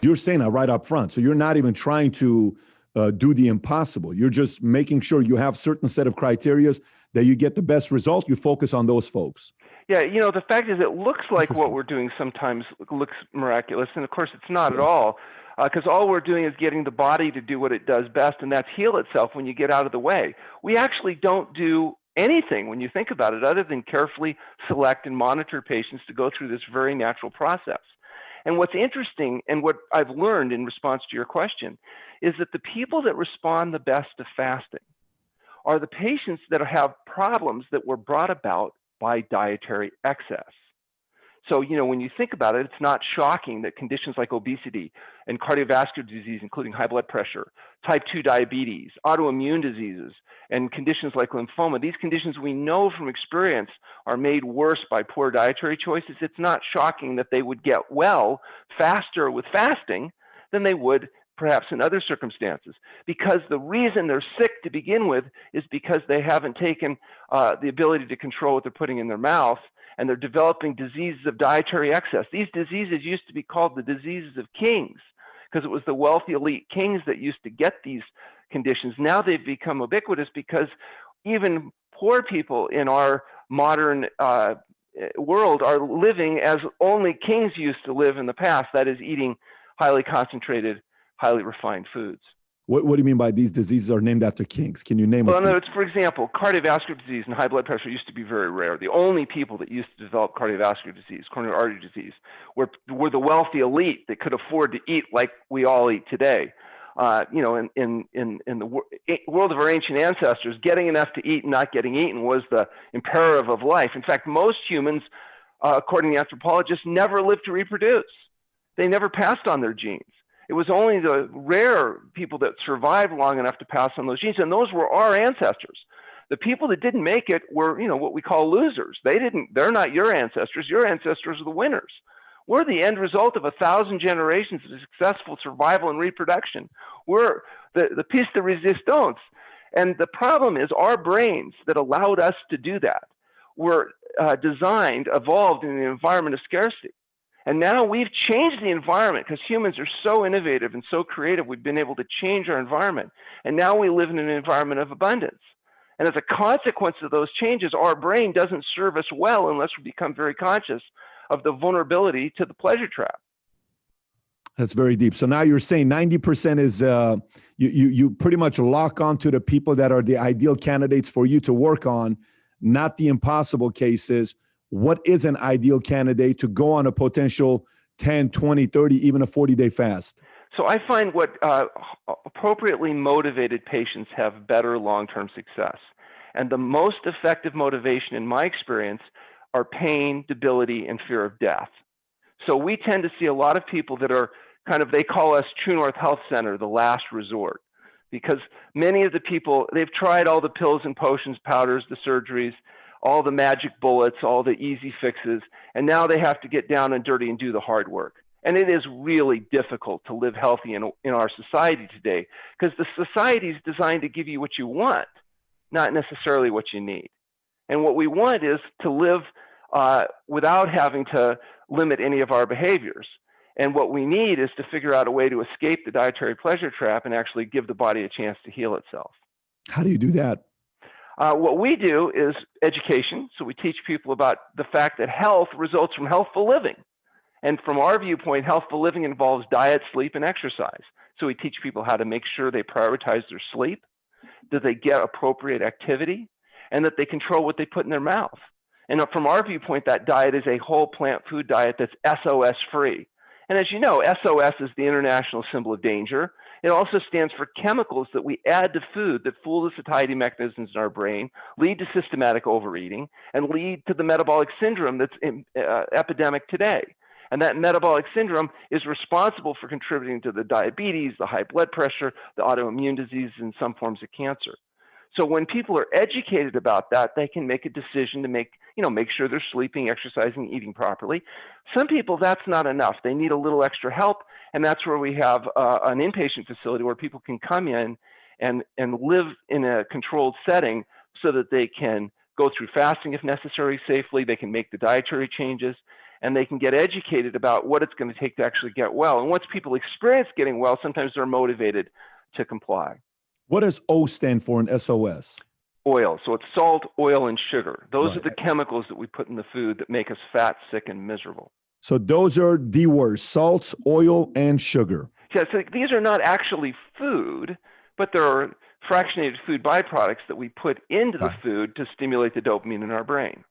You're saying that right up front. So you're not even trying to do the impossible. You're just making sure you have certain set of criterias that you get the best result. You focus on those folks. Yeah, the fact is it looks like what Interesting. we're doing sometimes looks miraculous, and of course it's not at Yeah. all, because all we're doing is getting the body to do what it does best, and that's heal itself when you get out of the way. We actually don't do anything when you think about it other than carefully select and monitor patients to go through this very natural process. And what's interesting, and what I've learned in response to your question, is that the people that respond the best to fasting are the patients that have problems that were brought about by dietary excess. So, when you think about it, it's not shocking that conditions like obesity and cardiovascular disease, including high blood pressure, type 2 diabetes, autoimmune diseases, and conditions like lymphoma, these conditions we know from experience are made worse by poor dietary choices. It's not shocking that they would get well faster with fasting than they would perhaps in other circumstances, because the reason they're sick to begin with is because they haven't taken the ability to control what they're putting in their mouth, and they're developing diseases of dietary excess. These diseases used to be called the diseases of kings because it was the wealthy elite kings that used to get these conditions. Now they've become ubiquitous because even poor people in our modern world are living as only kings used to live in the past, that is, eating highly concentrated, highly refined foods. What do you mean by these diseases are named after kings? Can you name a Well, in few? other words, for example, cardiovascular disease and high blood pressure used to be very rare. The only people that used to develop cardiovascular disease, coronary artery disease, were the wealthy elite that could afford to eat like we all eat today. In the world of our ancient ancestors, getting enough to eat and not getting eaten was the imperative of life. In fact, most humans, according to anthropologists, never lived to reproduce. They never passed on their genes. It was only the rare people that survived long enough to pass on those genes, and those were our ancestors. The people that didn't make it were, what we call losers. They're not your ancestors. Your ancestors are the winners. We're the end result of 1,000 generations of successful survival and reproduction. We're the piece de resistance. And the problem is our brains that allowed us to do that were evolved in an environment of scarcity. And now we've changed the environment because humans are so innovative and so creative. We've been able to change our environment. And now we live in an environment of abundance. And as a consequence of those changes, our brain doesn't serve us well unless we become very conscious of the vulnerability to the pleasure trap. That's very deep. So now you're saying 90% is you pretty much lock on to the people that are the ideal candidates for you to work on, not the impossible cases. What is an ideal candidate to go on a potential 10, 20, 30, even a 40-day fast? So I find what appropriately motivated patients have better long-term success. And the most effective motivation in my experience are pain, debility, and fear of death. So we tend to see a lot of people that are they call us True North Health Center, the last resort, because many of the people, they've tried all the pills and potions, powders, the surgeries, all the magic bullets, all the easy fixes, and now they have to get down and dirty and do the hard work. And it is really difficult to live healthy in our society today because the society is designed to give you what you want, not necessarily what you need. And what we want is to live without having to limit any of our behaviors. And what we need is to figure out a way to escape the dietary pleasure trap and actually give the body a chance to heal itself. How do you do that? What we do is education. So we teach people about the fact that health results from healthful living. And from our viewpoint, healthful living involves diet, sleep, and exercise. So we teach people how to make sure they prioritize their sleep, that they get appropriate activity, and that they control what they put in their mouth. And from our viewpoint, that diet is a whole plant food diet that's SOS free. And as you know, SOS is the international symbol of danger. It also stands for chemicals that we add to food that fool the satiety mechanisms in our brain, lead to systematic overeating, and lead to the metabolic syndrome that's epidemic today. And that metabolic syndrome is responsible for contributing to the diabetes, the high blood pressure, the autoimmune disease, and some forms of cancer. So when people are educated about that, they can make a decision to make sure they're sleeping, exercising, eating properly. Some people, that's not enough. They need a little extra help, and that's where we have an inpatient facility where people can come in and live in a controlled setting so that they can go through fasting if necessary safely. They can make the dietary changes, and they can get educated about what it's going to take to actually get well. And once people experience getting well, sometimes they're motivated to comply. What does O stand for in SOS? Oil. So it's salt, oil, and sugar. Those Right. are the chemicals that we put in the food that make us fat, sick, and miserable. So those are the words: salts, oil, and sugar. Yeah, so these are not actually food, but there are fractionated food byproducts that we put into the Right. food to stimulate the dopamine in our brain.